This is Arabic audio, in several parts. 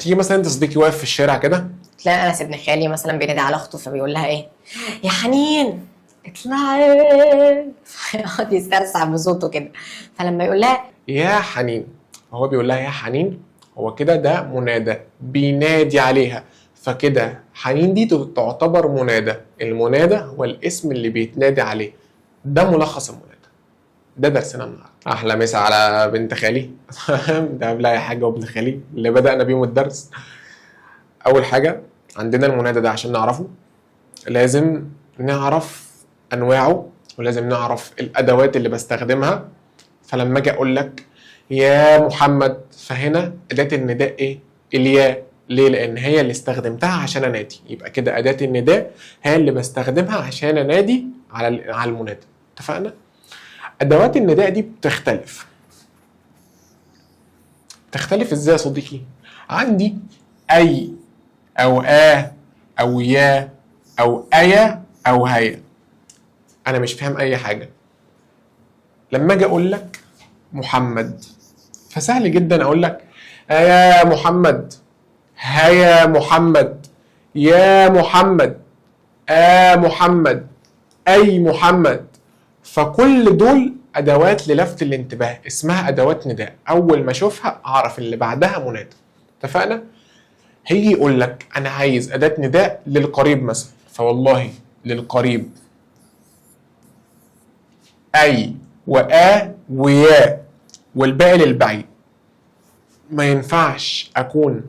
تيجي مثلا انت صديقي واقف في الشارع كده، تلاقي انس ابن خالي مثلا بينادي على اخته فبيقول لها ايه؟ يا حنين اطلعي. يقعد يسترسع بصوته كده. فلما يقول لها يا حنين، هو بيقول لها يا حنين، هو كده ده منادى بينادي عليها، فكده حنين دي تعتبر منادى. المنادى هو الاسم اللي بيتنادي عليه، ده ملخص المنادى. ده درسنا النهارده. احلى مسا على بنت خالي. ده قبلها يا حاجه وابن خالي اللي بدانا بيهم الدرس. اول حاجه عندنا المنادى ده عشان نعرفه لازم نعرف انواعه، ولازم نعرف الادوات اللي بستخدمها. فلما اجي اقول لك يا محمد، فهنا اداه النداء ايه؟ الياء. ليه؟ لان هي اللي استخدمتها عشان انادي، يبقى كده اداه النداء هي اللي بستخدمها عشان انادي على المنادى. اتفقنا؟ ادوات النداء دي بتختلف. تختلف ازاي يا صديقي؟ عندي اي او او يا او ايا او هيا. انا مش فاهم اي حاجه. لما اجي اقول لك محمد، فسهل جدا اقول لك يا محمد، هيا محمد، يا محمد، محمد، اي محمد. فكل دول ادوات للفت الانتباه، اسمها ادوات نداء. اول ما اشوفها اعرف اللي بعدها منادى. اتفقنا؟ هيجي يقول لك انا عايز اداه نداء للقريب مثلا، فوالله للقريب اي ويا والباقي للبعيد. ما ينفعش اكون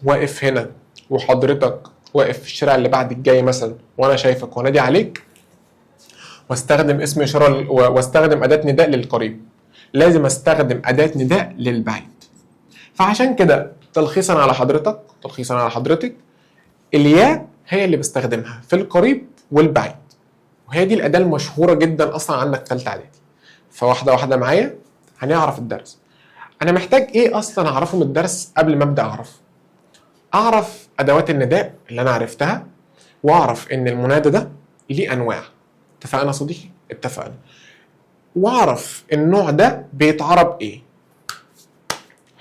واقف هنا وحضرتك واقف في الشارع اللي بعد الجاي مثلا وانا شايفك وانادي عليك واستخدم اسم اشاره واستخدم اداه نداء للقريب. لازم استخدم اداه نداء للبعيد. فعشان كده تلخيصا على حضرتك الياء هي اللي بستخدمها في القريب والبعيد، وهي دي الاداه المشهوره جدا اصلا عندك في ثالثه اعدادي. فواحده واحده معايا هنعرف الدرس. انا محتاج ايه اصلا اعرفه من الدرس قبل ما ابدا اعرف ادوات النداء اللي انا عرفتها، واعرف ان المنادى ده ليه انواع. اتفقنا يا صديقي؟ اتفقنا. واعرف النوع ده بيتعرب ايه.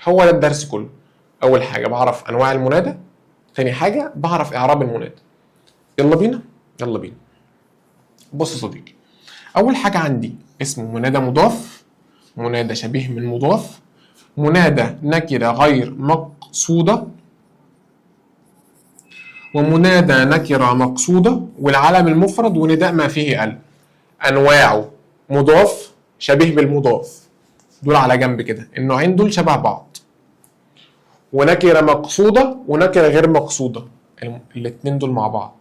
هو ده الدرس كله. اول حاجه بعرف انواع المنادى، ثاني حاجه بعرف اعراب المنادى. يلا بينا. بص يا صديقي، اول حاجه عندي اسمه منادى مضاف، منادى شبيه من مضاف، منادى نكره غير مقصوده، ومنادى نكره مقصوده، والعلم المفرد، ونداء ما فيه ال. انواعه مضاف شبيه بالمضاف، دول على جنب كده، النوعين دول شبه بعض. ونكره مقصوده ونكره غير مقصوده، الاثنين دول مع بعض.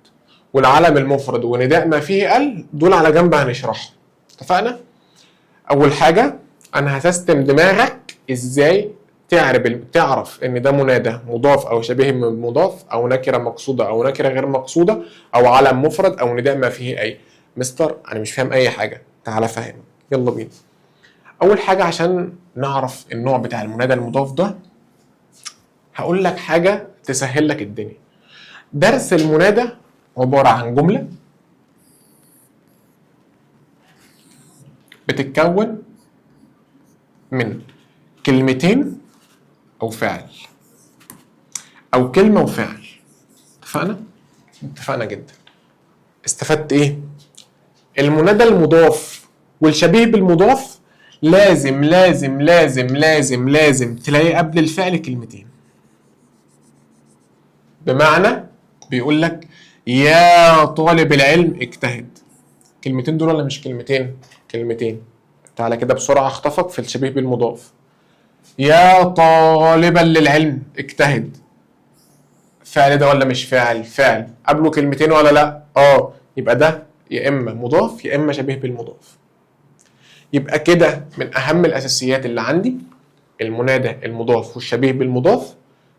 والعلم المفرد ونداء ما فيه ال دول على جنب هنشرحهم. اتفقنا؟ اول حاجه انا هسيستم دماغك ازاي تعرف ان ده منادى مضاف او شبيه من مضاف، او نكره مقصوده او نكره غير مقصوده، او علم مفرد، او نداء ما فيه اي. مستر انا مش فاهم اي حاجه، تعالى فهمني. يلا بينا. اول حاجه عشان نعرف النوع بتاع المنادى المضاف ده هقول لك حاجه تسهل لك الدنيا. درس المنادى عباره عن جمله بتتكون من كلمتين او فعل، او كلمه وفعل. اتفقنا جدا. استفدت ايه؟ المنادى المضاف والشبيه بالمضاف لازم لازم لازم لازم لازم تلاقي قبل الفعل كلمتين. بمعنى بيقول لك يا طالب العلم اجتهد. كلمتين دول ولا مش كلمتين؟ كلمتين. تعالى كده بسرعه اخطفك في الشبيه بالمضاف. يا طالبا للعلم اجتهد. فعل ده ولا مش فاعل؟ فعل. قبله كلمتين ولا لا؟ يبقى ده يا اما مضاف يا اما شبيه بالمضاف. يبقى كده من اهم الاساسيات اللي عندي المنادى المضاف والشبيه بالمضاف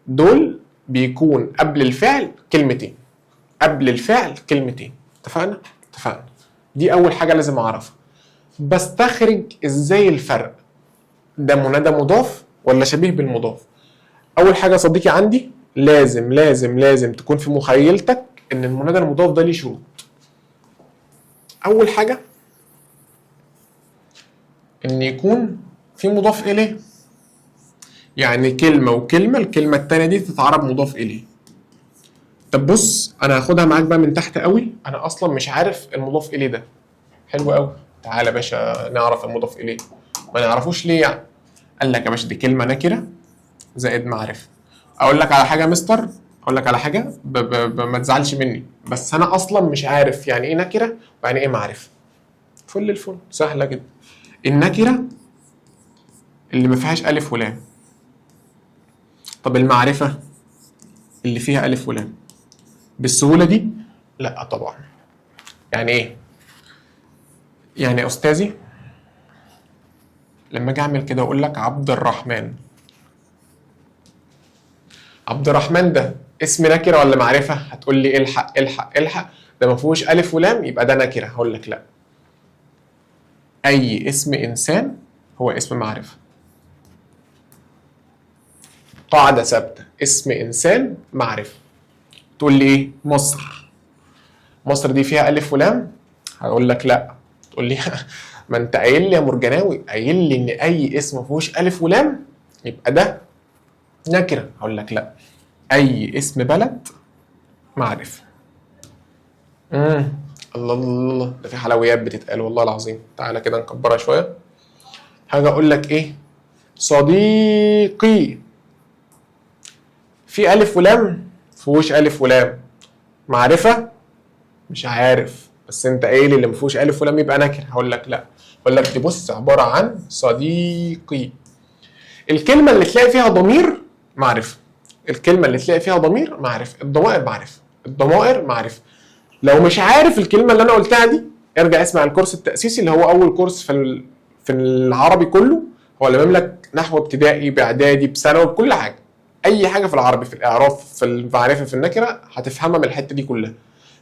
دول بيكون قبل الفعل كلمتين. اتفقنا؟ دي اول حاجه لازم اعرفها. بستخرج ازاي الفرق ده منادى مضاف ولا شبيه بالمضاف. اول حاجه صديقي عندي لازم لازم لازم تكون في مخيلتك ان المنادى المضاف ده ليه شروط. اول حاجه ان يكون في مضاف اليه. يعني كلمة وكلمة، الكلمة التانية دي تتعرب مضاف إليه. طب بص أنا هاخدها معاك بقى من تحت قوي، أنا أصلا مش عارف المضاف إليه ده. حلو قوي، تعالى يا باشا نعرف المضاف إليه. ما نعرفوش ليه يعني؟ قال لك يا باشا دي كلمة نكرة زائد معرفة. أقول لك على حاجة يا مستر، أقول لك على حاجة ما تزعلش مني، بس أنا أصلا مش عارف يعني إيه نكرة ويعني إيه معرفة. فل الفل، سهلة جدا. النكرة اللي ما فيهاش ألف ولام. طب المعرفة اللي فيها ألف ولام بالسهولة دي؟ لا طبعا. يعني إيه؟ يعني يا أستاذي لما أجي أعمل كده أقول لك عبد الرحمن، عبد الرحمن ده اسم نكرة ولا معرفة؟ هتقول لي الحق الحق الحق، ده ما فيهوش ألف ولام يبقى ده نكرة. هقول لك لا، أي اسم إنسان هو اسم معرفة. قاعدة ثابتة، اسم إنسان معرفة. تقول لي إيه؟ مصر، مصر دي فيها ألف ولام؟ هقول لك لا. تقول لي ما أنت قايل لي يا مرجناوي، قايل لي إن أي اسم ما فيهوش ألف ولام يبقى ده نكرة. هقول لك لا، أي اسم بلد معرفة. الله الله الله، ده في حلويات بتتقال والله العظيم. تعالى كده نكبرها شوية. حاجة أقول لك إيه؟ صديقي، في ألف ولام؟ مفيهوش ألف ولام. معرفة؟ مش عارف، بس أنت قايل اللي مفيهوش ألف ولام يبقى نكرة. هقول لك لا، أقول لك دي بص عبارة عن صديقي. الكلمة اللي تلاقي فيها ضمير معرفة، الكلمة اللي تلاقي فيها ضمير معرفة. الضمائر معرفة، الضمائر معرفة. لو مش عارف الكلمة اللي أنا قلتها دي ارجع اسمع الكورس التأسيسي اللي هو أول كورس في العربي كله. هو لمم لك نحو ابتدائي بإعدادي بثانوي بكل حاجة. أي حاجة في العربي، في الإعراب، في المعرفة، في النكرة، هتفهمها من الحتة دي كلها.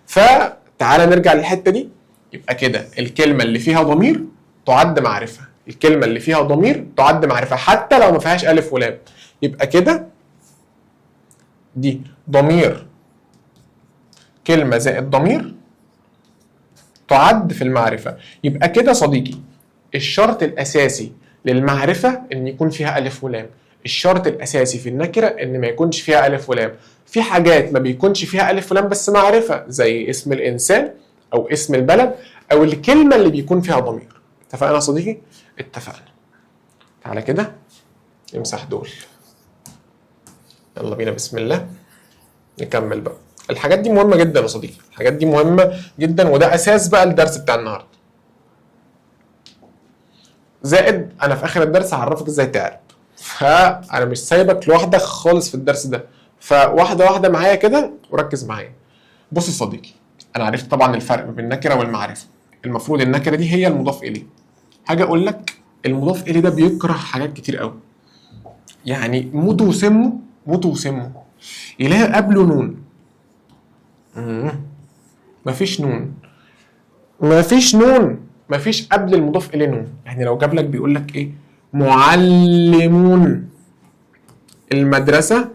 فتعالى نرجع للحتة دي. يبقى كده الكلمة اللي فيها ضمير تعد معرفة، الكلمة اللي فيها ضمير تعد معرفة حتى لو ما فيهاش ألف ولام. يبقى كده دي ضمير، كلمة زائد ضمير تعد في المعرفة. يبقى كده صديقي الشرط الأساسي للمعرفة إن يكون فيها ألف ولام، الشرط الأساسي في النكرة إن ما يكونش فيها ألف ولام. في حاجات ما بيكونش فيها ألف ولام بس معرفة، زي اسم الإنسان أو اسم البلد أو الكلمة اللي بيكون فيها ضمير. اتفقنا يا صديقي؟ اتفقنا. تعالى كده نمسح دول. يلا بينا بسم الله نكمل بقى. الحاجات دي مهمة جدا يا صديقي، الحاجات دي مهمة جدا، وده أساس بقى الدرس بتاع النهاردة. زائد أنا في آخر الدرس هعرفك إزاي تعرف، فأنا مش سايبك لوحدك خالص في الدرس ده، فواحدة واحدة معايا كده وركز معايا. بص يا صديقي، أنا عرفت طبعا الفرق بين النكرة والمعرفة. المفروض النكرة دي هي المضاف إليه. حاجة أقول لك، المضاف إليه ده بيكره حاجات كتير قوي. يعني موتوا وسموا، موتوا وسموا يلاقي قبله نون. مفيش نون، مفيش نون، مفيش قبل المضاف اليه نون. يعني لو جاب لك بيقول لك ايه؟ معلمون المدرسه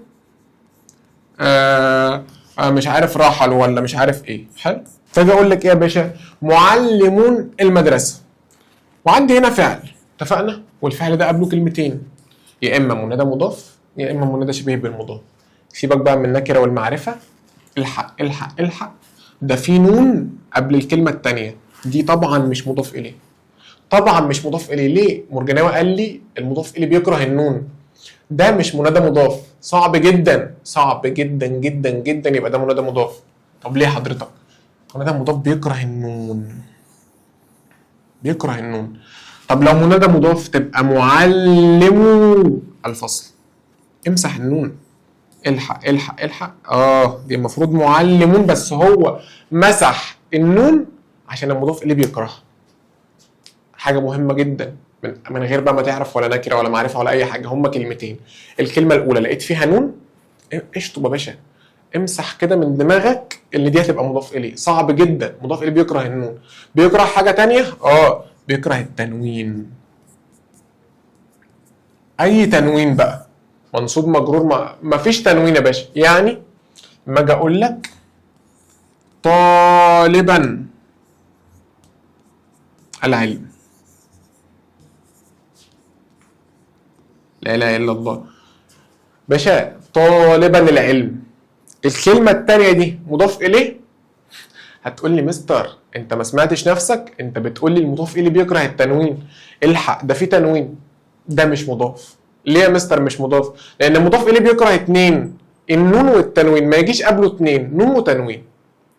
مش عارف رحلوا ولا مش عارف ايه. حلو، فاجي اقول لك ايه يا باشا؟ معلمون المدرسه، وعندي هنا فعل. اتفقنا؟ والفعل ده قبله كلمتين، يا اما منادى مضاف يا اما منادى شبيه بالمضاف. سيبك بقى من النكره والمعرفه. الحق الحق الحق، ده في نون قبل الكلمه الثانيه، دي طبعا مش مضاف اليه. طبعا مش مضاف اليه. ليه؟ مرجناوي قال لي المضاف اليه بيكره النون. ده مش منادى مضاف، صعب جدا صعب جدا جدا جدا يبقى ده منادى مضاف. طب ليه حضرتك؟ منادى مضاف بيكره النون، بيكره النون. طب لو منادى مضاف تبقى معلمو الفصل، امسح النون. الحق الحق الحق، دي المفروض معلمون بس هو مسح النون عشان المضاف اللي بيكرهها. حاجه مهمه جدا، من غير بقى ما تعرف ولا نكره ولا معرفه ولا اي حاجه، هما كلمتين. الكلمه الاولى لقيت فيها نون، اشطب يا باشا، امسح كده من دماغك اللي دي هتبقى مضاف اليه. صعب جدا، مضاف اليه بيكره النون. بيكره حاجه تانية، بيكره التنوين. اي تنوين بقى، منصوب مجرور، ما فيش تنوين يا باشا. يعني ما اجي اقول لك طالبا العلم، لا اله الا الله، باشا طالبا العلم، الكلمة التانية دي مضاف إليه. هتقول لي مستر أنت ما سمعتش نفسك، أنت بتقول لي المضاف إليه بيكره التنوين. الحق ده في تنوين، ده مش مضاف. ليه يا مستر مش مضاف؟ لأن المضاف إليه بيكره اتنين، النون والتنوين، ما يجيش قبله اتنين نون وتنوين.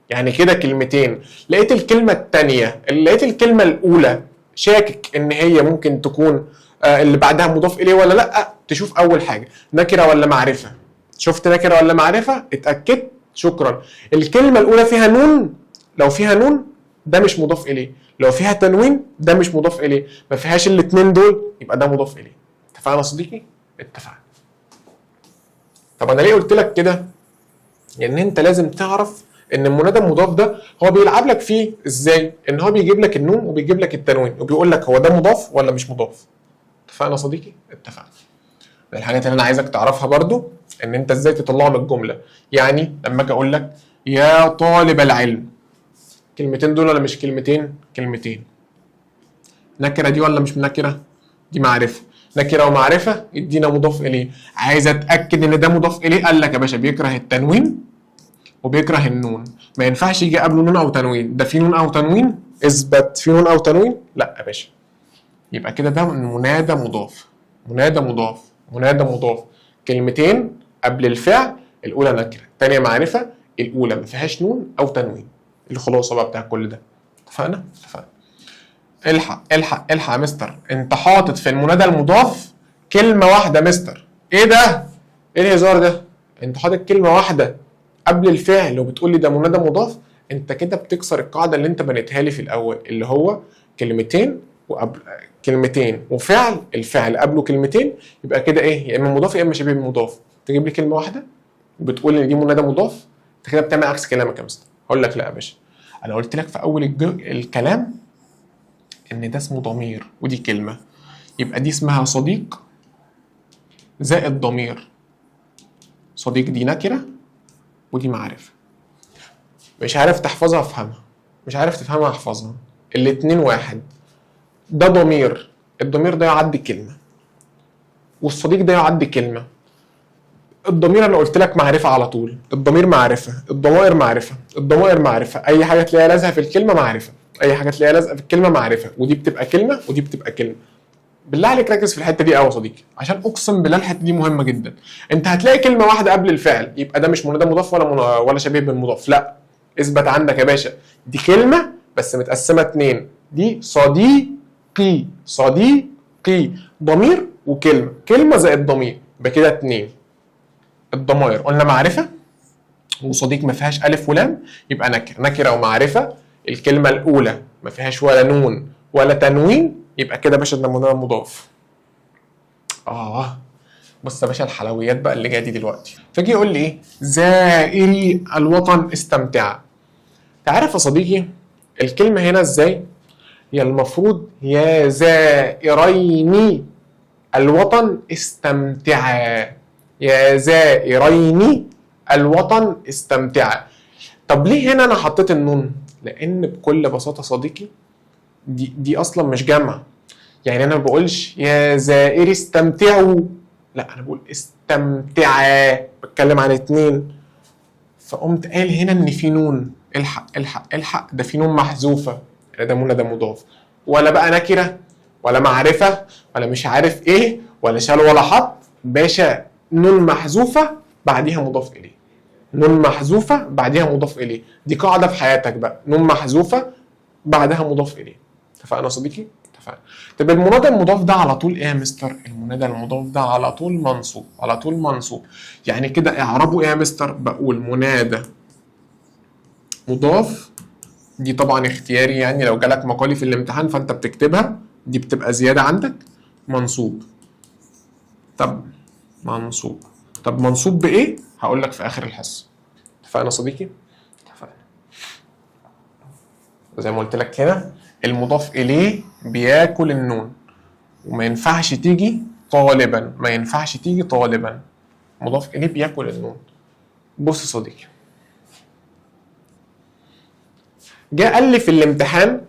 يعني كده كلمتين، لقيت الكلمة التانية لقيت الكلمة الأولى شاكك إن هي ممكن تكون اللي بعدها مضاف إليه ولا لأ، تشوف أول حاجة نكرة ولا معرفة. شفت نكرة ولا معرفة، اتأكدت، شكرا. الكلمة الأولى فيها نون، لو فيها نون ده مش مضاف إليه، لو فيها تنوين ده مش مضاف إليه، ما فيهاش الاتنين دول يبقى ده مضاف إليه. اتفقنا يا صديقي؟ اتفقنا. طب أنا ليه قلت لك كده؟ لأن أنت لازم تعرف ان المنادى المضاف ده هو بيلعب لك فيه ازاي؟ ان هو بيجيب لك النون وبيجيب لك التنوين وبيقول لك هو ده مضاف ولا مش مضاف. اتفقنا يا صديقي؟ اتفقنا. من الحاجات اللي انا عايزك تعرفها برضو ان انت ازاي تطلعه من الجمله. يعني لما اجي اقول لك يا طالب العلم، كلمتين دول ولا مش كلمتين؟ كلمتين. نكره دي ولا مش نكره؟ دي معرفه. نكره ومعرفه يدينا مضاف اليه. عايز اتاكد ان ده مضاف اليه، قال لك يا باشا بيكره التنوين وبيكره النون، ما ينفعش يجي قبله نون او تنوين. ده في نون او تنوين؟ اثبت في نون او تنوين؟ لا يا باشا. يبقى كده ده منادى مضاف. منادى مضاف، منادى مضاف، كلمتين قبل الفعل، الاولى نكره، الثانيه معرفه، الاولى ما فيهاش نون او تنوين. الخلاصه بقى بتاع كل ده. اتفقنا؟ اتفقنا. الحق الحق الحق يا مستر، انت حاطط في المنادى المضاف كلمه واحده مستر. ايه ده؟ ايه الهزار ده؟ انت حاطط كلمه واحده قبل الفعل وبتقول لي ده منادى مضاف. انت كده بتكسر القاعده اللي انت بنيتها لي في الاول، اللي هو كلمتين وقبل كلمتين وفعل، الفعل قبله كلمتين، يبقى كده ايه؟ يا اما مضاف يا اما شبيه مضاف. تجيب لي كلمه واحده وبتقول لي دي منادى مضاف، انت كده بتعمل عكس كلامك يا مستر. هقول لك لا يا باشا، انا قلت لك في اول الكلام ان ده اسمه ضمير ودي كلمه، يبقى دي اسمها صديق زائد ضمير. صديق دي نكره ودي معرفة. مش عارف تحفظها افهمها، مش عارف تفهمها احفظها، الاتنين واحد. ده ضمير، الضمير ده يعدي كلمة، والصديق ده يعدي كلمة. الضمير انا قلت لك معرفة على طول، الضمير معرفة، الضمائر معرفة، الضمائر معرفة، اي حاجة تلاقيها لازقة في الكلمة معرفة، اي حاجة تلاقيها لازقة في الكلمة معرفة، ودي بتبقى كلمة ودي بتبقى كلمة. بالله عليك ركز في الحته دي قوي يا صديقي، عشان اقسم بالله الحته دي مهمه جدا. انت هتلاقي كلمه واحده قبل الفعل، يبقى ده مش منادى مضاف ولا شبيه بالمضاف، لا. اثبت عندك يا باشا، دي كلمه بس متقسمه اتنين، دي صديقي، صديقي ضمير وكلمه، كلمه زائد ضمير، يبقى كده اتنين. الضمائر قلنا معرفه وصديق ما فيهاش الف ولام، يبقى نكره، نكره ومعرفه. الكلمه الاولى ما فيهاش ولا نون ولا تنوين، يبقى كده يا باشا ده منادى مضاف. بص يا باشا الحلويات بقى اللي جايه دي دلوقتي. فاجي يقول لي ايه؟ زائري الوطن استمتع. تعرف يا صديقي الكلمه هنا ازاي؟ هي المفروض يا زائرين الوطن استمتعا، يا زائرين الوطن استمتعا. طب ليه هنا انا حطيت النون؟ لان بكل بساطه صديقي دي اصلا مش جمع. يعني انا ما بقولش يا زائري استمتعوا، لا انا بقول استمتعا، بتكلم عن اتنين. فقمت قال هنا ان في نون. الحق الحق الحق، ده في نون محذوفه، ده منادى مضاف، ولا بقى نكره ولا معرفه ولا مش عارف ايه ولا شال ولا حط. باشا نون محذوفه بعديها مضاف اليه، نون محذوفه بعديها مضاف اليه. دي قاعده في حياتك بقى، نون محذوفه بعدها مضاف اليه. اتفقنا يا صديقي؟ اتفقنا. طب المنادى المضاف ده على طول ايه يا مستر؟ المنادى المضاف ده على طول منصوب، على طول منصوب. يعني كده اعرابه ايه يا مستر؟ بقول منادى مضاف، دي طبعا اختياري، يعني لو جالك مقالي في الامتحان فانت بتكتبها، دي بتبقى زياده عندك. منصوب. طب منصوب، طب منصوب بايه؟ هقول لك في اخر الحصه. اتفقنا يا صديقي؟ اتفقنا. زي ما قلت لك هنا المضاف اليه بياكل النون، وما ينفعش تيجي طالبا، ما ينفعش تيجي طالبا، مضاف اليه بياكل النون. بص يا صديقي، جاء قال لي في الامتحان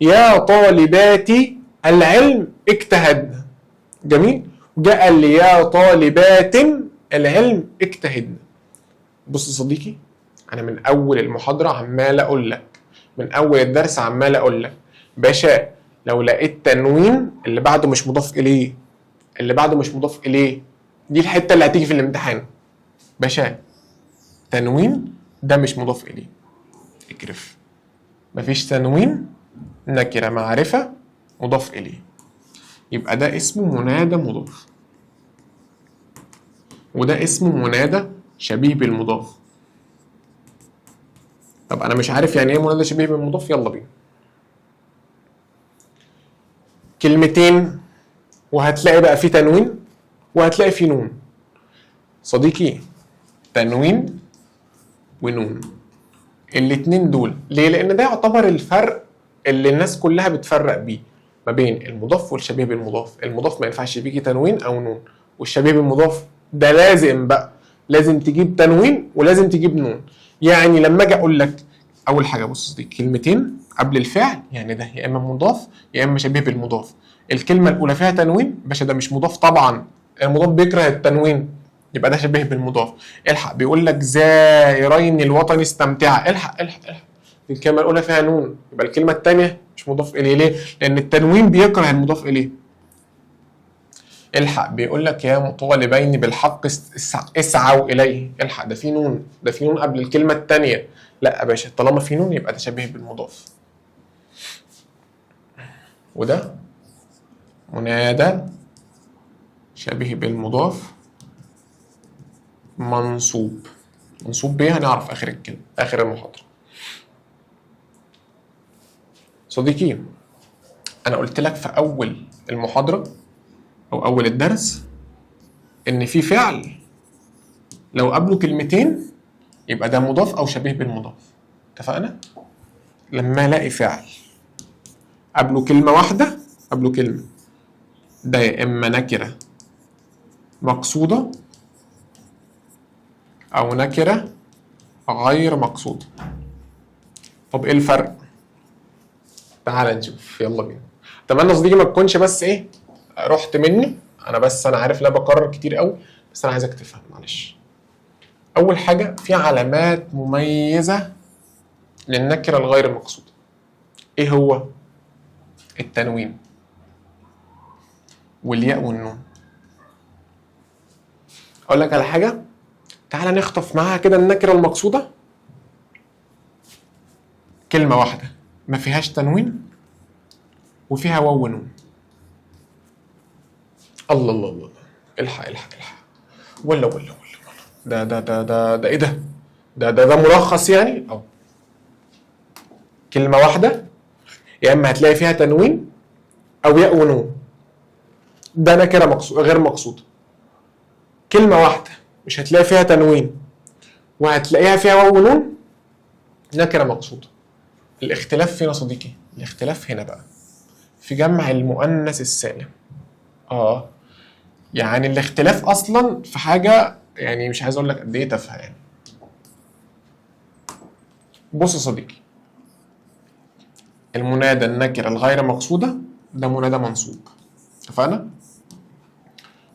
يا طالباتي العلم اجتهدنا، جميل. جاء قال لي يا طالبات العلم اجتهدنا. بص يا صديقي، انا من اول المحاضره عمال اقول لك، من اول الدرس عمال اقول لك باشا لو لقيت تنوين اللي بعده مش مضاف اليه، اللي بعده مش مضاف اليه، دي الحته اللي هتيجي في الامتحان. باشا تنوين ده مش مضاف اليه، اكرف. مفيش تنوين، نكره معرفه مضاف اليه، يبقى ده اسمه منادى مضاف، وده اسمه منادى شبيه بالمضاف. طب انا مش عارف يعني ايه منادى شبيه بالمضاف، يلا بينا. كلمتين وهتلاقي بقى في تنوين وهتلاقي في نون. صديقي تنوين ونون، الاتنين دول ليه؟ لان ده يعتبر الفرق اللي الناس كلها بتفرق بيه ما بين المضاف والشبيه بالمضاف. المضاف ما ينفعش بيجي تنوين او نون، والشبيه بالمضاف ده لازم بقى، لازم تجيب تنوين ولازم تجيب نون. يعني لما اجي اقول لك اول حاجه، بص دي كلمتين قبل الفعل، يعني ده يا اما مضاف يا اما شبيه بالمضاف. الكلمه الاولى فيها تنوين، باشا ده مش مضاف طبعا، المضاف بيكره التنوين، يبقى ده شبيه بالمضاف. الحق بيقول لك زائرين الوطن استمتع، الحق الحق الحق، الكلمه الاولى فيها نون، يبقى الكلمه الثانيه مش مضاف اليه. ليه؟ لان التنوين بيكره المضاف اليه. الحق بيقول لك يا مطالبين بالحق اسعوا اليه، الحق ده في نون، ده في نون قبل الكلمه الثانيه. لا يا باشا طالما في نون يبقى ده شبيه بالمضاف. وده منادى شبيه بالمضاف منصوب. منصوب بيه هنعرف اخر الكلمه، اخر المحاضره. صديقي انا قلت لك في اول المحاضره او اول الدرس ان في فعل لو قبله كلمتين يبقى ده مضاف او شبيه بالمضاف، اتفقنا؟ لما الاقي فعل قبله كلمه واحده، قبله كلمه، ده يا اما نكره مقصوده او نكره غير مقصوده. طب ايه الفرق؟ تعال نشوف، يلا بينا. اتمنى صديقي ما تكونش بس ايه رحت مني، انا عارف لا بكرر كتير قوي، بس انا عايزك تفهم معلش. اول حاجه في علامات مميزه للنكره الغير المقصوده. ايه هو؟ التنوين والياء والنون. اقول لك على حاجه، تعال نخطف معاها كده النكره المقصوده، كلمه واحده ما فيهاش تنوين وفيها واو ونون. الله الله الله، الحق الحق الحق، ولا ده ايه ده؟ ده ملخص يعني. او كلمه واحده يا اما هتلاقي فيها تنوين او ياء ونون، ده نكره غير مقصوده. كلمه واحده مش هتلاقي فيها تنوين وهتلاقيها فيها واو ونون، نكره مقصوده. الاختلاف فين يا صديقي؟ الاختلاف هنا بقى في جمع المؤنث السالم. يعني الاختلاف اصلا في حاجه، يعني مش عايز اقول لك قد ايه تافهه يعني. بص يا صديقي، المنادى النكره الغير مقصوده ده منادى منصوب، اتفقنا؟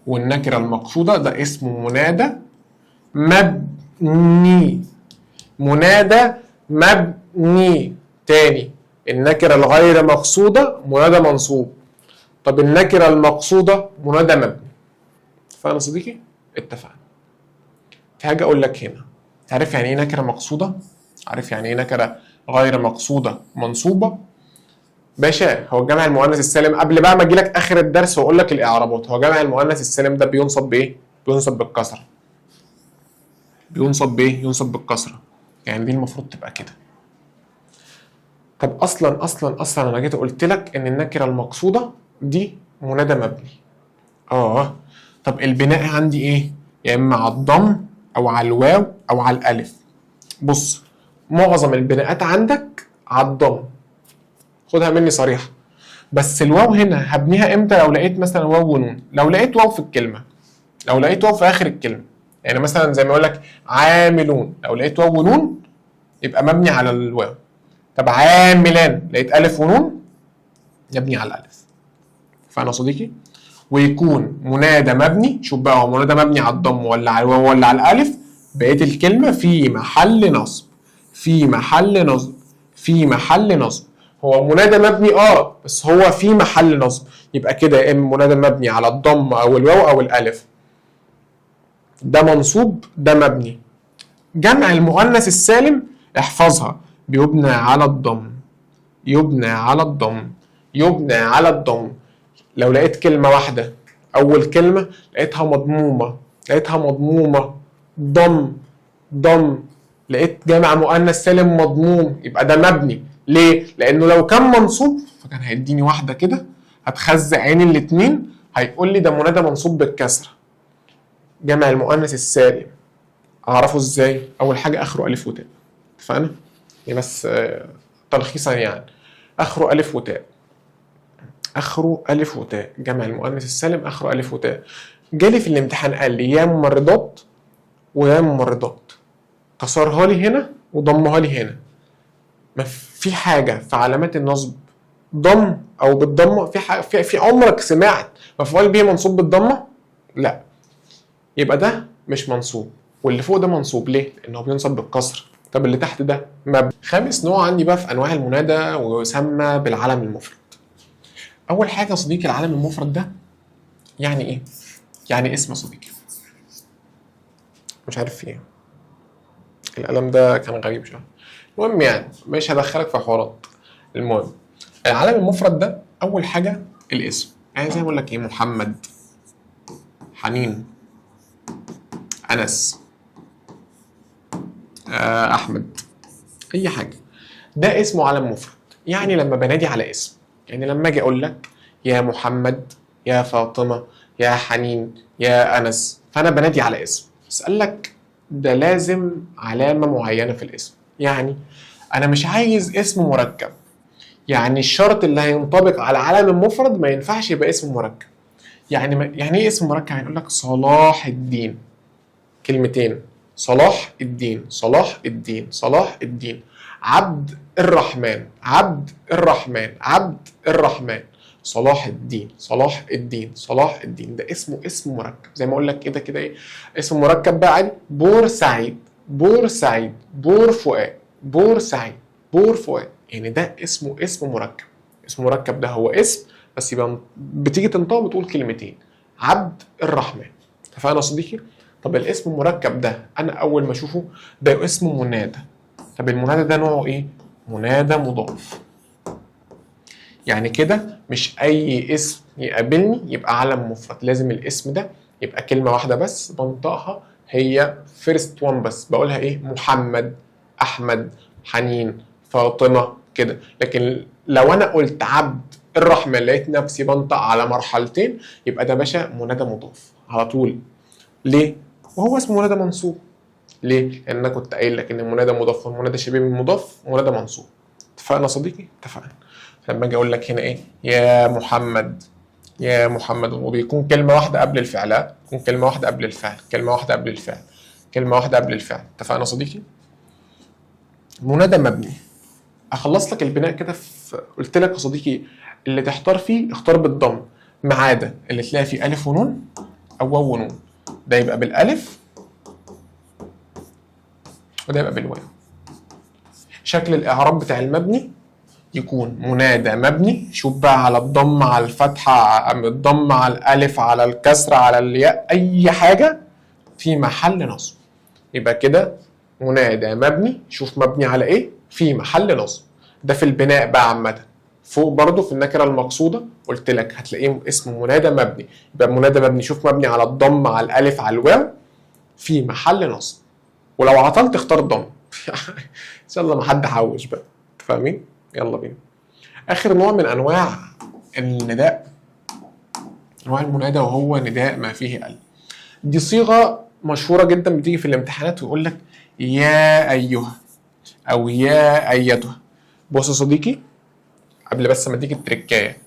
والنكره المقصوده ده اسمه منادى مبني. منادى مبني. تاني، النكره الغير مقصوده منادى منصوب، طب النكره المقصوده منادى مبني. اتفقنا يا صديقي؟ اتفقنا. في حاجه اقول لك هنا، عارف يعني ايه نكره مقصوده؟ عارف يعني ايه نكره غير مقصوده منصوبه؟ باشا هو جمع المؤنث السالم، قبل بقى ما اجي لك اخر الدرس واقول لك الاعرابات، هو جمع المؤنث السالم ده بينصب بايه؟ بينصب بالكسره. بينصب بايه؟ ينصب بالكسره، يعني دي المفروض تبقى كده. طب اصلا انا جيت قلت لك ان النكره المقصوده دي منادى مبني. طب البناء عندي ايه؟ يا اما على الضم او على الواو او على الالف. بص معظم البناءات عندك على الضم، خدها مني صريحه. بس الواو هنا هبنيها امتى؟ لو لقيت مثلا واو ونون، لو لقيت واو في الكلمه، لو لقيت واو في اخر الكلمه، يعني مثلا زي ما اقول لك عاملون، لو لقيت واو ونون يبقى مبني على الواو. طب عاملان لقيت الف ونون يبني على الالف. فانا صديقي، ويكون منادى مبني، شوف بقى هو منادى مبني على الضم ولا على الواو ولا على الالف، بقيه الكلمه في محل نصب، في محل نصب، في محل نصب. هو منادى مبني بس هو في محل نصب، يبقى كده يا اما منادى مبني على الضم او الواو او الالف، ده منصوب ده مبني. جمع المؤنث السالم احفظها، بيبنى على الضم، يبنى على الضم، يبنى على الضم. لو لقيت كلمة واحدة أول كلمة لقيتها مضمومة، لقيتها مضمومة ضم ضم، لقيت جمع مؤنث سالم مضموم، يبقى ده مبني. ليه؟ لأنه لو كان منصوب فكان هيديني واحدة كده هتخزق عين الاتنين، هيقول لي ده منادى منصوب بالكسرة. جمع المؤنث السالم أعرفه إزاي؟ أول حاجة آخره ألف وتاء، اتفقنا؟ يعني بس تلخيصا يعني آخره ألف وتاء، اخره الف وتاء. جمع المؤنث السالم اخره الف وتاء. جالي في الامتحان قال لي يا ممرضات ويا ممرضات، كسرها لي هنا وضمها لي هنا. ما في حاجه في علامات النصب ضم او بالضمه؟ في عمرك سمعت مفعول به منصوب بالضمه؟ لا، يبقى ده مش منصوب، واللي فوق ده منصوب. ليه؟ لانه بينصب بالكسر. طب اللي تحت ده مبني. خامس نوع عندي بقى في انواع المنادى ويسمى بالعلم المفرد. اول حاجه يا صديقي العلم المفرد ده يعني ايه؟ يعني اسم يا صديقي، مش عارف فيه ايه، القلم ده كان غريب شويه. المهم يعني مش هدخلك في حوارات. المهم العلم المفرد ده اول حاجه الاسم، يعني زي ما اقول لك ايه، محمد، حنين، انس، احمد، اي حاجه، ده اسمه علم مفرد. يعني لما بنادي على اسم، يعني لما اجي اقول لك يا محمد، يا فاطمه، يا حنين، يا انس، فانا بنادي على اسم. بس قال لك ده لازم علامه معينه في الاسم. يعني انا مش عايز اسم مركب، يعني الشرط اللي هينطبق على علم المفرد ما ينفعش يبقى اسم مركب. يعني ايه اسم مركب؟ يعني يقول لك صلاح الدين، كلمتين، صلاح الدين، صلاح الدين، صلاح الدين، عبد الرحمن، عبد الرحمن، عبد الرحمن، صلاح الدين، صلاح الدين، صلاح الدين. ده اسمه اسم مركب. زي ما اقول لك كده كده ايه اسم مركب بقى عادي؟ بورسعيد، بورسعيد، بور فؤاد، بورسعيد، بور فؤاد. يعني ده اسمه اسم مركب. اسم مركب ده هو اسم بس يبقى بتيجي تنطق بتقول كلمتين، عبد الرحمن. اتفقنا يا صديقي؟ طب الاسم المركب ده انا اول ما اشوفه ده اسمه منادى. طب المنادى ده نوعه ايه؟ منادى مضاف. يعني كده مش اي اسم يقابلني يبقى علم مفرد، لازم الاسم ده يبقى كلمه واحده بس بنطقها، هي فيرست وان بس، بقولها ايه؟ محمد، احمد، حنين، فاطمه كده. لكن لو انا قلت عبد الرحمن لقيت نفسي بنطق على مرحلتين، يبقى ده باشا منادى مضاف على طول. ليه؟ وهو اسمه منادى منصوب. ليه؟ لان انا كنت قايل لك ان المنادى مضاف والمنادى شبيه من مضاف منادى منصوب. اتفقنا يا صديقي؟ اتفقنا. لما اجي اقول لك هنا ايه؟ يا محمد، يا محمد، وبيكون كلمه واحده قبل الفعل، تكون كلمه واحده قبل الفعل، كلمه واحده قبل الفعل، كلمه واحده قبل الفعل. اتفقنا يا صديقي؟ منادى مبني. اخلص لك البناء كده. قلت لك يا صديقي اللي تحتار فيه اختار بالضم، ما عدا اللي تلاقي فيه الف ونون او واو ونون، ده يبقى بالالف وده يبقى بالواو. شكل الاعراب بتاع المبني يكون منادى مبني، شوف بقى على الضم، على الفتحه، الضم، على الالف، على الكسره، على الياء، اي حاجه في محل نصب. يبقى كده منادى مبني، شوف مبني على ايه؟ في محل نصب. ده في البناء بقى عامه. فوق برضو في النكره المقصوده قلت لك هتلاقيه اسمه منادى مبني. يبقى منادى مبني شوف مبني على الضم، على الالف، على الواو، في محل نصب. ولو عطلت اختار ضم. ان شاء الله ما حد حوش بقى. فاهمين؟ يلا بينا. اخر نوع من انواع النداء، انواع المنادى، وهو نداء ما فيه ال. دي صيغه مشهوره جدا بتيجي في الامتحانات ويقول لك يا ايها او يا ايتها. بص يا صديقي قبل بس ما تيجي التركايه،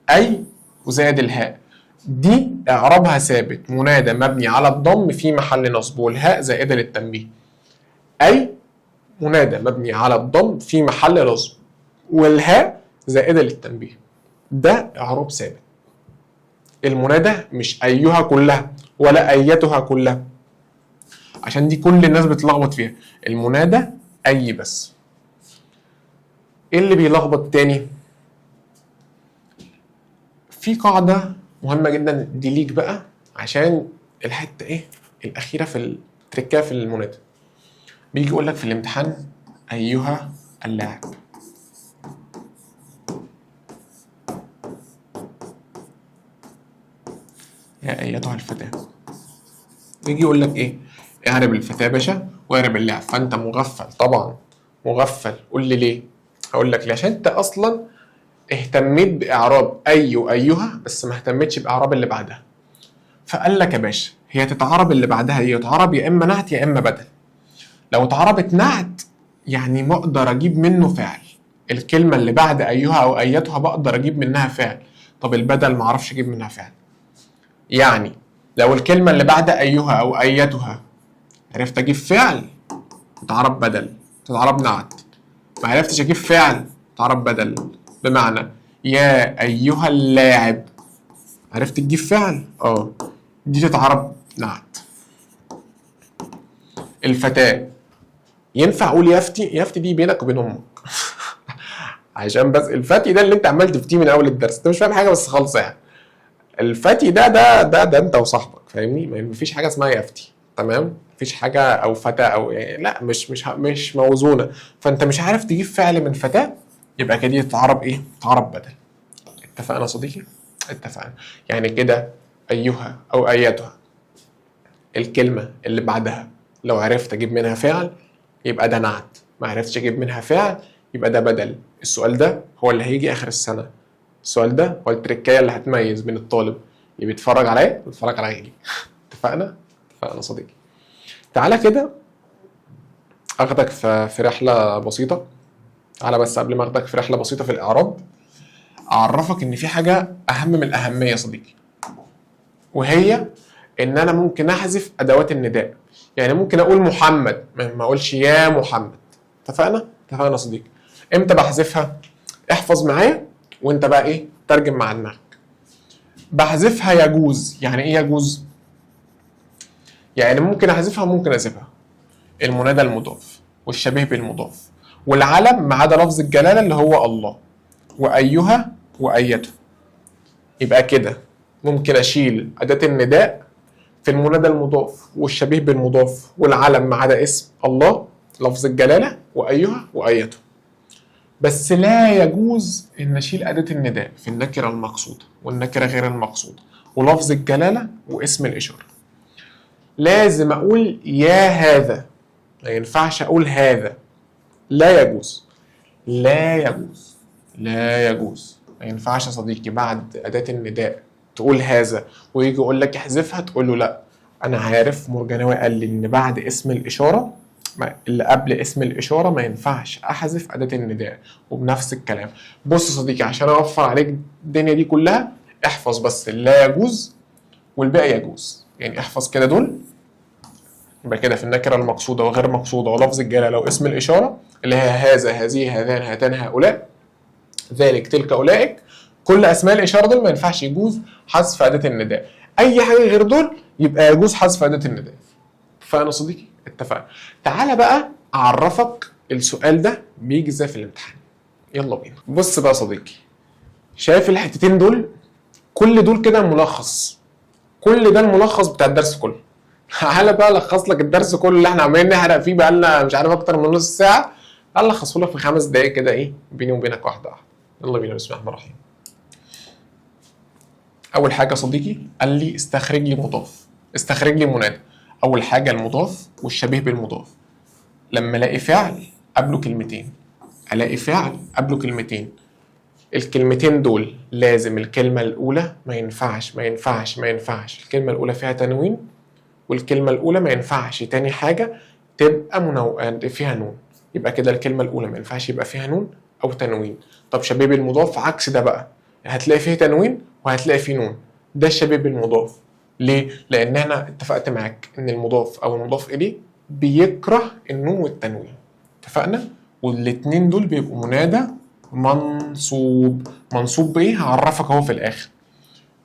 اي وزائد الهاء دي اعرابها ثابت، منادى مبني على الضم في محل نصب، والهاء زائده للتنبيه. اي منادى مبني على الضم في محل نصب والهاء زائده للتنبيه، ده اعراب ثابت. المنادى مش ايها كلها ولا ايتها كلها، عشان دي كل الناس بتلخبط فيها. المنادى اي بس. ايه اللي بيلخبط تاني؟ في قاعدة مهمة جدا دي ليك بقى، عشان الحتة ايه الأخيرة في التركة في المنادى. بيجي يقول لك في الامتحان أيها اللاعب، يا أيتها الفتاة. يجي يقول لك ايه؟ اعرب الفتاة يا باشا واعرب اللاعب. فأنت مغفل طبعا، مغفل. قول لي ليه؟ هقول لك ليه. عشان أنت أصلا اهتميت بإعراب أي وأيها بس ما اهتمتش بإعراب اللي بعدها. فقال لك يا باشا هي تتعرب اللي بعدها ايه؟ تتعرب يا اما نعت يا اما بدل. لو اتعربت نعت يعني ما اقدر اجيب منه فعل، الكلمه اللي بعد ايها او ايتها بقدر اجيب منها فعل. طب البدل ما اعرفش اجيب منها فعل. يعني لو الكلمه اللي بعد ايها او ايتها عرفت اجيب فعل تتعرب بدل، تتعرب نعت. ما عرفتش اجيب فعل تتعرب بدل. بمعنى يا ايها اللاعب، عرفت تجيب فعل دي تتعرب نعت. الفتاة ينفع اقول يفتي؟ يفتي دي بينك وبين امك عشان بس الفتي ده اللي انت عمال تفتيه من اول الدرس، انت مش فاهم حاجه بس خالص يعني. الفتي ده انت وصاحبك، فاهمني؟ مفيش حاجه اسمها يفتي، تمام؟ مفيش حاجه او فتاه او لا، مش موزونه. فانت مش عارف تجيب فعل من فتاه، يبقى كده تتعرب ايه؟ تتعرب بدل. اتفقنا يا صديقي؟ اتفقنا. يعني كده ايها او ايتها الكلمه اللي بعدها لو عرفت اجيب منها فعل يبقى ده نعت، ما عرفتش اجيب منها فعل يبقى ده بدل. السؤال ده هو اللي هيجي اخر السنه، السؤال ده هو التركايه اللي هتميز بين الطالب اللي بيتفرج عليا وبيتفرج على غيري. اتفقنا؟ اتفقنا صديقي. تعالى كده اخدك في رحله بسيطه. تعالى بس قبل ما اخدك في رحله بسيطه في الاعراب اعرفك ان في حاجه اهم من الاهميه يا صديقي، وهي ان انا ممكن احذف ادوات النداء. يعني ممكن اقول محمد ما اقولش يا محمد. اتفقنا؟ اتفقنا يا صديقي. امتى بحذفها؟ احفظ معايا وانت بقى ايه ترجم مع دماغك. بحذفها يجوز. يعني ايه يجوز؟ يعني ممكن احذفها وممكن اسيبها. المنادى المضاف والشبيه بالمضاف والعلم ما عدا لفظ الجلاله اللي هو الله وايها وايته. يبقى كده ممكن اشيل اداه النداء في المنادى المضاف والشبيه بالمضاف والعلم ما عدا اسم الله لفظ الجلاله وايها وايته. بس لا يجوز ان اشيل اداه النداء في النكره المقصوده والنكره غير المقصوده ولفظ الجلاله واسم الاشاره. لازم اقول يا هذا، ما ينفعش اقول هذا. لا يجوز، لا يجوز، لا يجوز. ما ينفعش يا صديقي بعد اداه النداء تقول هذا ويجي يقول لك احذفها تقول له لا، انا عارف مرجاناوي قال لي ان بعد اسم الاشاره اللي قبل اسم الاشاره ما ينفعش احذف اداه النداء. وبنفس الكلام بص يا صديقي، عشان اوفر عليك الدنيا دي كلها احفظ بس لا يجوز والباقي يجوز. يعني احفظ كده دول، يبقى كده في النكره المقصوده وغير المقصوده ولفظ الجلاله واسم الاشاره اللي هي هذا هذه هذان هاتان هؤلاء ذلك تلك اولئك. كل اسماء الاشاره دول ما ينفعش يجوز حذف اداه النداء. اي حاجه غير دول يبقى يجوز حذف اداه النداء. اتفقنا يا صديقي؟ اتفقنا. تعالى بقى اعرفك السؤال ده بيجي ازاي في الامتحان. يلا بينا. بص بقى يا صديقي، شايف الحتتين دول؟ كل دول كده ملخص، كل ده الملخص بتاع الدرس كله. تعالى بقى الخص لك الدرس كله اللي احنا عمالين نحرق فيه بقالنا مش عارف اكتر من نص ساعه، الخصه لك في 5 دقايق كده، ايه بيني وبينك واحده واحده. يلا بينا. بسم الله الرحمن الرحيم. اول حاجه يا صديقي قال لي استخرج لي مضاف، استخرج لي منادى. اول حاجه المضاف والشبيه بالمضاف. لما الاقي فعل قبله كلمتين، الاقي فعل قبله كلمتين، الكلمتين دول لازم الكلمه الاولى ما ينفعش الكلمه الاولى فيها تنوين، والكلمه الاولى ما ينفعش تاني حاجه تبقى فيها نون. يبقى كده الكلمه الاولى ما ينفعش يبقى فيها نون او تنوين. طب شبيه بالمضاف عكس ده بقى، هتلاقي فيه تنوين وهتلاقي فيه نون. ده الشبيه بالمضاف. ليه؟ لان انا اتفقت معاك ان المضاف او المضاف اليه بيكره النون والتنوين. اتفقنا؟ والاتنين دول بيبقوا منادى منصوب. منصوب بايه؟ هعرفك اهو في الاخر.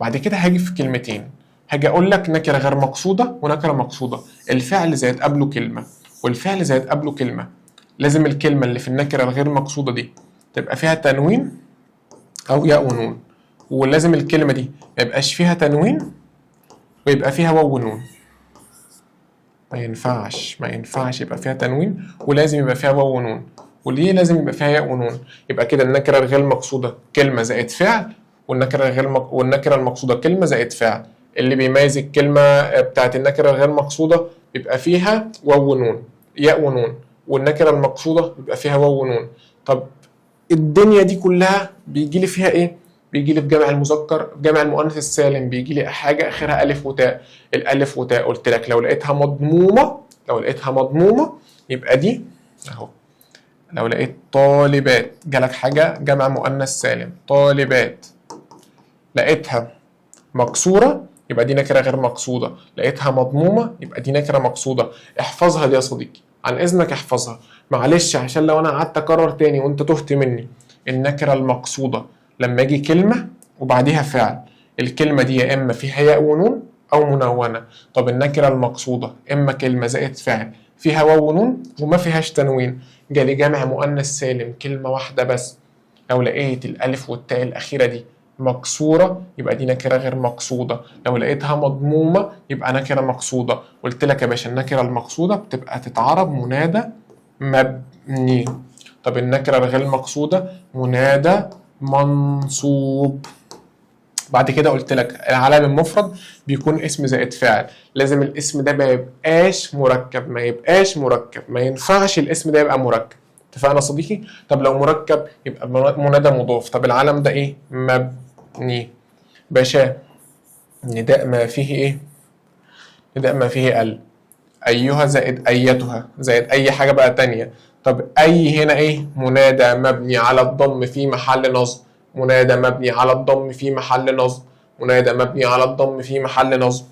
بعد كده هاجي في كلمتين، هاجي اقول لك نكره غير مقصوده ونكره مقصوده، الفعل زائد قبله كلمه والفعل زائد قبله كلمه. لازم الكلمه اللي في النكره الغير مقصوده دي تبقى فيها تنوين او ياء ونون، ولازم الكلمه دي ما يبقاش فيها تنوين ويبقى فيها واو ونون. ما ينفعش يبقى فيها تنوين ولازم يبقى فيها واو ونون. وليه لازم يبقى فيها ياء ونون؟ يبقى كده النكره الغير مقصوده كلمه زائد فعل، والنكره المقصوده كلمه زائد فعل. اللي بيميز الكلمه بتاعت النكره الغير مقصوده بيبقى فيها واو ونون، ياء ونون، والنكره المقصوده بيبقى فيها واو ونون. طب الدنيا دي كلها بيجي لي فيها ايه؟ بيجي لي في جمع المذكر، جمع المؤنث السالم بيجي لي حاجه اخرها الف وتاء. الالف وتاء قلت لك لو لقيتها مضمومه يبقى دي اهو. لو لقيت طالبات جالك حاجه جمع مؤنث سالم طالبات، لقيتها مكسوره يبقى دي نكره غير مقصوده، لقيتها مضمومه يبقى دي نكره مقصوده. احفظها دي يا صديقي، عن اذنك احفظها معلش، عشان لو انا قعدت اكرر تاني وانت تهت مني. النكره المقصوده لما يجي كلمه وبعديها فعل، الكلمه دي يا اما فيها ياء ونون او منونه. طب النكره المقصوده اما كلمه زائد فعل فيها واو ونون وما فيهاش تنوين. جالي جمع مؤنث سالم كلمه واحده بس، لو لقيت الالف والتاء الاخيره دي مكسوره يبقى دي نكره غير مقصوده، لو لقيتها مضمومه يبقى نكره مقصوده. قلت لك يا باشا النكره المقصوده بتبقى تتعرب منادى مبني. طب النكره الغير مقصوده منادى منصوب. بعد كده قلت لك العلم المفرد بيكون اسم زائد فاعل، لازم الاسم ده ما يبقاش مركب، ما ينفعش الاسم ده يبقى مركب. اتفقنا يا صديقي؟ طب لو مركب يبقى منادى مضاف. طب العلم ده ايه؟ مبني. باشا نداء ما فيه ايه؟ نداء ما فيه ال. ايها زائد ايتها زائد اي حاجه بقى تانية. طب اي هنا ايه؟ منادى مبني على الضم في محل نصب، منادى مبني على الضم في محل نصب، منادى مبني على الضم في محل نصب.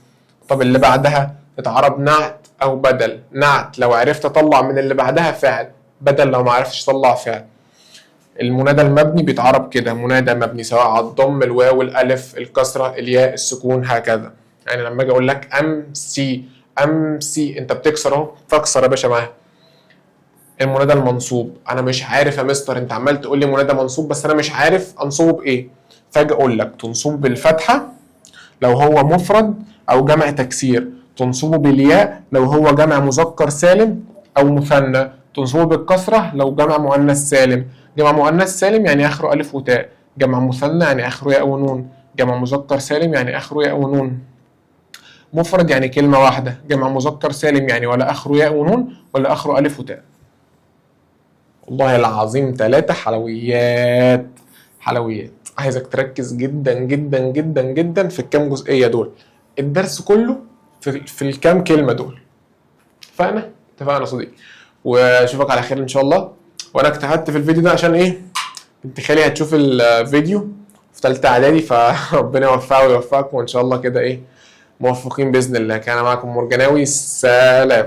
طب اللي بعدها تتعرب نعت او بدل. نعت لو عرفت اطلع من اللي بعدها فعل، بدل لو ما عرفتش اطلع فعل. المنادى المبني بيتعرب كده منادى مبني سواء على الضم الواو الالف الكسره الياء السكون هكذا. يعني لما اجي اقول لك امسي انت بتكسر اهو، فاكسر يا باشا معاها. المنادى المنصوب انا مش عارف يا مستر، انت عمال تقول لي منادى منصوب بس انا مش عارف انصبه بايه، فاجي اقول لك تنصبه بالفتحه لو هو مفرد او جمع تكسير، تنصبه بالياء لو هو جمع مذكر سالم او مثنى، تنصبه بالكسره لو جمع مؤنث سالم. جمع مؤنث سالم يعني اخره الف وتاء، جمع مثنى يعني اخره ياء ونون، جمع مذكر سالم يعني اخره ياء ونون. مفرد يعني كلمه واحده، جمع مذكر سالم يعني ولا اخره ياء ونون ولا اخره الف وتاء. والله العظيم 3 حلويات. عايزك تركز جدا جدا جدا جدا في الكام جزئيه دول، الدرس كله في الكام كلمه دول. اتفقنا يا صديقي، واشوفك على خير ان شاء الله. وانا اجتهدت في الفيديو ده عشان ايه؟ بنت خالي هتشوف الفيديو في ثالثه اعدادي، فربنا يوفقها ويوفقكم وان شاء الله كده ايه موفقين باذن الله. كان معكم مرجناوي، سلام.